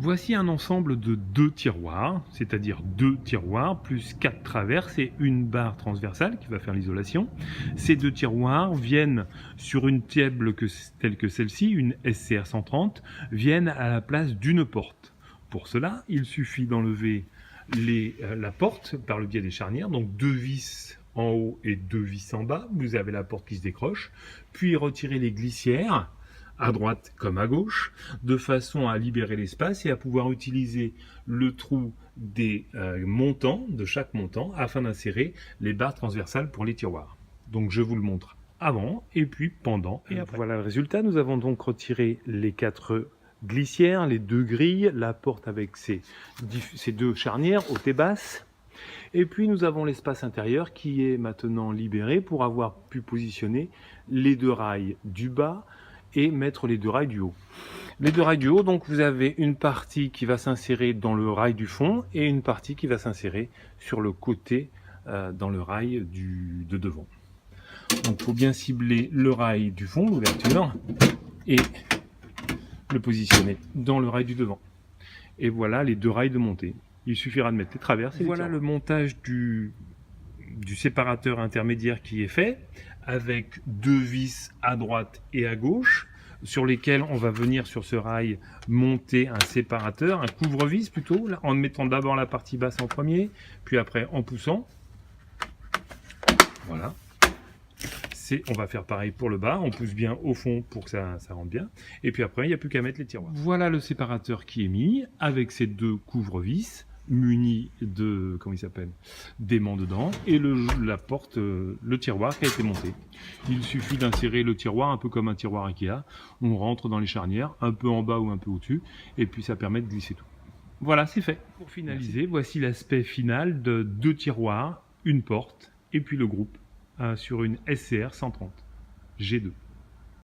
Voici un ensemble de 2 tiroirs, c'est-à-dire 2 tiroirs plus 4 traverses et une barre transversale qui va faire l'isolation. Ces 2 tiroirs viennent sur une table telle que celle-ci, une SCR 130, viennent à la place d'une porte. Pour cela, il suffit d'enlever la porte par le biais des charnières, donc 2 vis en haut et 2 vis en bas. Vous avez la porte qui se décroche, puis retirer les glissières à droite comme à gauche, de façon à libérer l'espace et à pouvoir utiliser le trou des montants, de chaque montant, afin d'insérer les barres transversales pour les tiroirs. Donc je vous le montre avant, et puis pendant, et après. Voilà le résultat. Nous avons donc retiré les 4 glissières, les 2 grilles, la porte avec ces 2 charnières, haute et basse. Et puis nous avons l'espace intérieur qui est maintenant libéré pour avoir pu positionner les 2 rails du bas et mettre les 2 rails du haut. Les 2 rails du haut, donc vous avez une partie qui va s'insérer dans le rail du fond et une partie qui va s'insérer sur le côté dans le rail de devant. Donc il faut bien cibler le rail du fond, l'ouverture, et le positionner dans le rail du devant. Et voilà les 2 rails de montée. Il suffira de mettre les traverses et voilà le montage du séparateur intermédiaire qui est fait, avec 2 vis à droite et à gauche, sur lesquels on va venir sur ce rail monter un séparateur, un couvre-vis plutôt, en mettant d'abord la partie basse en premier, puis après en poussant. Voilà. On va faire pareil pour le bas, on pousse bien au fond pour que ça rentre bien, et puis après il n'y a plus qu'à mettre les tiroirs. Voilà le séparateur qui est mis, avec ces 2 couvre-vis, muni de, comment il s'appelle, d'aimants dedans, et la porte, le tiroir qui a été monté. Il suffit d'insérer le tiroir un peu comme un tiroir Ikea. On rentre dans les charnières, un peu en bas ou un peu au-dessus, et puis ça permet de glisser tout. Voilà, c'est fait. Pour finaliser, voici l'aspect final de 2 tiroirs, une porte, et puis le groupe sur une SCR 130 G2.